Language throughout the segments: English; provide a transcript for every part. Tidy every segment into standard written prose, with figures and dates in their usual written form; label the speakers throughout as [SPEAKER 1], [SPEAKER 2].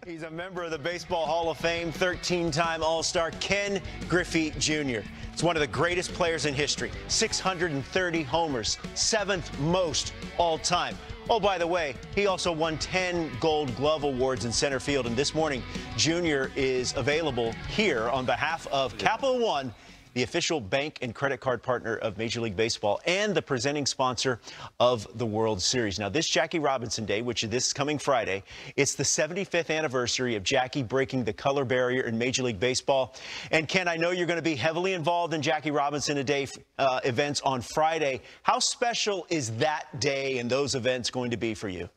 [SPEAKER 1] He's a member of the Baseball Hall of Fame, 13-time All-Star Ken Griffey Jr. He's one of the greatest players in history, 630 homers, 7th most all-time. Oh, by the way, he also won 10 Gold Glove Awards in center field, and this morning, Jr. is available here on behalf of Capital One, the official bank and credit card partner of Major League Baseball and the presenting sponsor of the World Series. Now, this Jackie Robinson Day, which is this coming Friday, it's the 75th anniversary of Jackie breaking the color barrier in Major League Baseball. And, Ken, I know you're going to be heavily involved in Jackie Robinson Day events on Friday. How special is that day and those events going to be for you?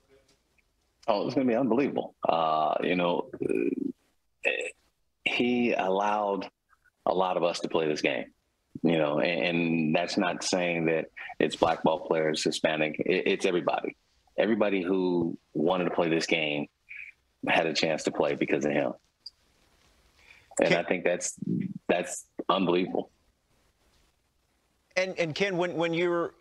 [SPEAKER 2] Oh, it's going to be unbelievable. He allowed a lot of us to play this game, and that's not saying that it's black ball players, Hispanic. It's everybody. Everybody who wanted to play this game had a chance to play because of him. And I think that's unbelievable.
[SPEAKER 1] And Ken, when you're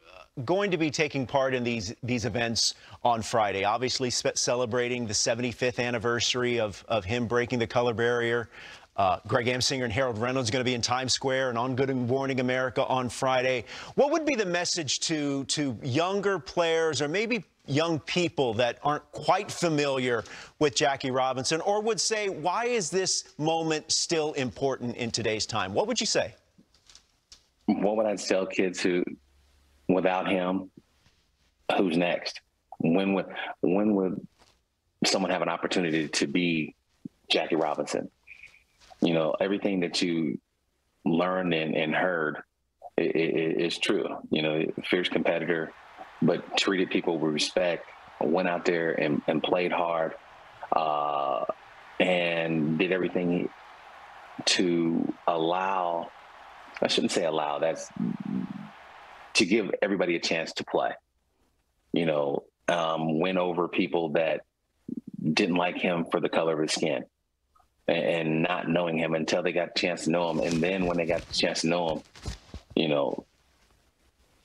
[SPEAKER 1] going to be taking part in these events on Friday, obviously celebrating the 75th anniversary of him breaking the color barrier, Greg Amsinger and Harold Reynolds are going to be in Times Square and on Good Morning America on Friday. What would be the message to younger players or maybe young people that aren't quite familiar with Jackie Robinson, or would say, why is this moment still important in today's time? What would you say?
[SPEAKER 2] What would I tell kids who, without him, who's next? When would someone have an opportunity to be Jackie Robinson? Everything that you learned and heard is true. Fierce competitor, but treated people with respect, went out there and played hard, and did everything to allow, I shouldn't say allow, that's to give everybody a chance to play. Win over people that didn't like him for the color of his skin. And not knowing him until they got a chance to know him. And then when they got the chance to know him,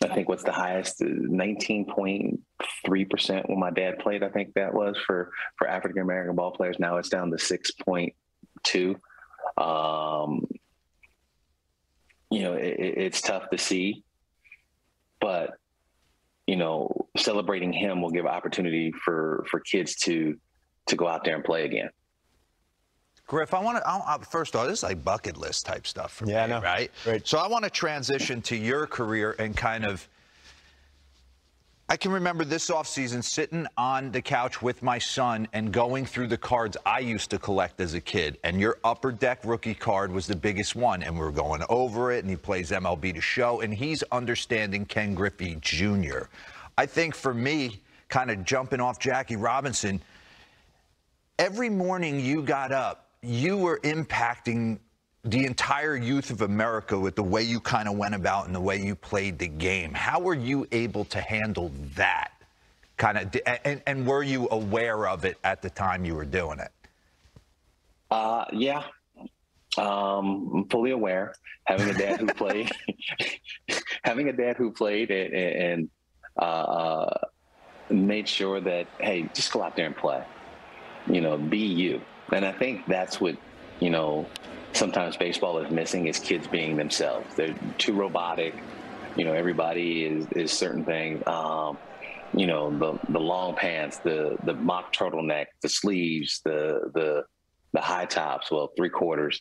[SPEAKER 2] I think what's the highest, 19.3% when my dad played, I think that was for African-American ball players. Now it's down to 6.2. It's tough to see, but, celebrating him will give opportunity for kids to go out there and play again.
[SPEAKER 3] Griff, first of all, this is like bucket list type stuff for me, right? So I want to transition to your career and I can remember this offseason sitting on the couch with my son and going through the cards I used to collect as a kid. And your Upper Deck rookie card was the biggest one. And we were going over it, and he plays MLB The Show, and he's understanding Ken Griffey Jr. I think for me, kind of jumping off Jackie Robinson, every morning you got up, you were impacting the entire youth of America with the way you kind of went about and the way you played the game. How were you able to handle that and were you aware of it at the time you were doing it?
[SPEAKER 2] Yeah. I'm fully aware. Having a dad who played, and made sure that, hey, just go out there and play. Be you. And I think that's what, sometimes baseball is missing, is kids being themselves. They're too robotic. Everybody is certain things. The long pants, the mock turtleneck, the sleeves, the high tops, well, 3/4.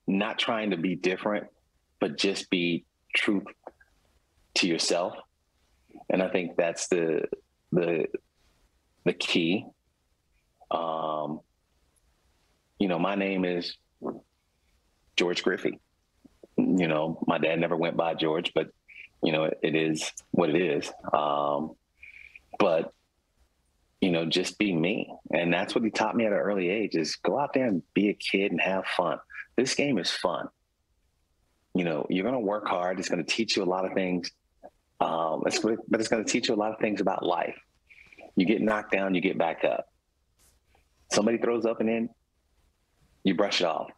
[SPEAKER 2] Not trying to be different, but just be true to yourself. And I think that's the key. My name is George Griffey. My dad never went by George, but it is what it is. But just be me. And that's what he taught me at an early age, is go out there and be a kid and have fun. This game is fun. You're going to work hard. It's going to teach you a lot of things. But it's going to teach you a lot of things about life. You get knocked down, you get back up. Somebody throws up and in, you brush it off.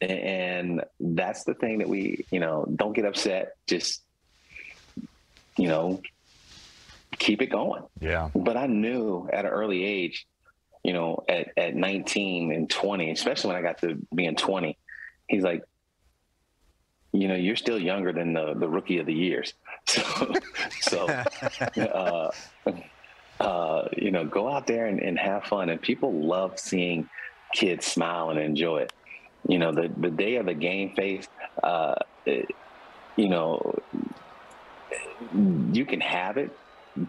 [SPEAKER 2] And that's the thing that we, don't get upset. Just, keep it going.
[SPEAKER 3] Yeah.
[SPEAKER 2] But I knew at an early age, you know, at 19 and 20, especially when I got to being 20, he's like, you know, you're still younger than the rookie of the years. So you know, go out there and have fun. And people love seeing kids smile and enjoy it. You know, the day of the game face, you know, you can have it,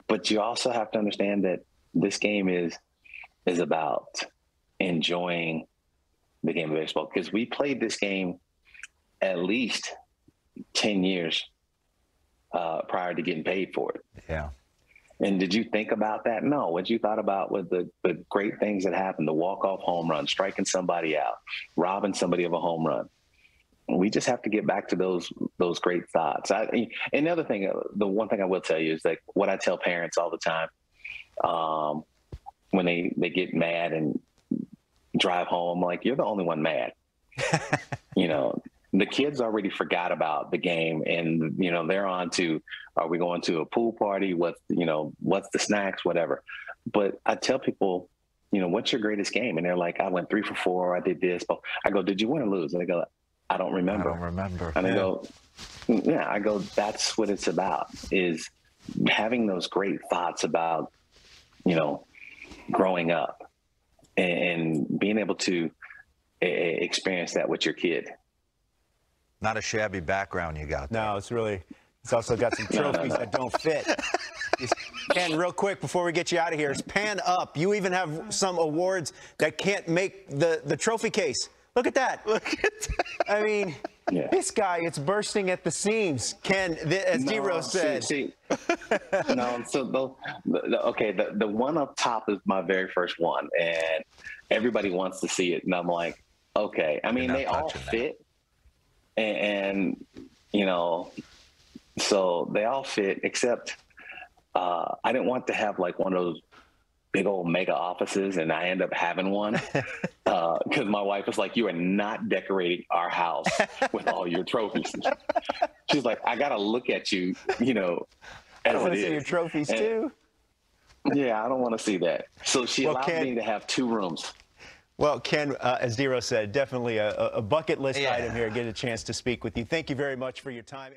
[SPEAKER 2] but you also have to understand that this game is about enjoying the game of baseball, because we played this game at least 10 years prior to getting paid for it.
[SPEAKER 3] Yeah.
[SPEAKER 2] And did you think about that? No. What you thought about was the great things that happened, the walk-off home run, striking somebody out, robbing somebody of a home run. We just have to get back to those great thoughts. And the other thing, the one thing I will tell you is that what I tell parents all the time, when they get mad and drive home, like, you're the only one mad. You know, the kids already forgot about the game, and, you know, they're on to, are we going to a pool party? What's the snacks, whatever. But I tell people, you know, what's your greatest game? And they're like, I went 3 for 4. I did this. But I go, did you win or lose? And they go, I don't remember. And I go, yeah, I go, that's what it's about, is having those great thoughts about, you know, growing up and being able to experience that with your kid.
[SPEAKER 3] Not a shabby background you got there.
[SPEAKER 1] No, it's also got some trophies that don't fit. Ken, real quick before we get you out of here, is pan up. You even have some awards that can't make the trophy case. Look at that. Look at that. I mean, yeah. This guy, it's bursting at the seams. Ken, as Dero said.
[SPEAKER 2] No, so the one up top is my very first one, and everybody wants to see it. And I'm like, okay. I mean, they all fit. And, you know, so they all fit, except I didn't want to have like one of those big old mega offices, and I end up having one because my wife was like, you are not decorating our house with all your trophies. She's like, I got to look at you, you know, as
[SPEAKER 1] I want
[SPEAKER 2] it
[SPEAKER 1] to see
[SPEAKER 2] is.
[SPEAKER 1] your trophies too.
[SPEAKER 2] Yeah, I don't want to see that. So she allowed me to have 2 rooms.
[SPEAKER 1] Well, Ken, as Dero said, definitely a bucket list item here. Get a chance to speak with you. Thank you very much for your time.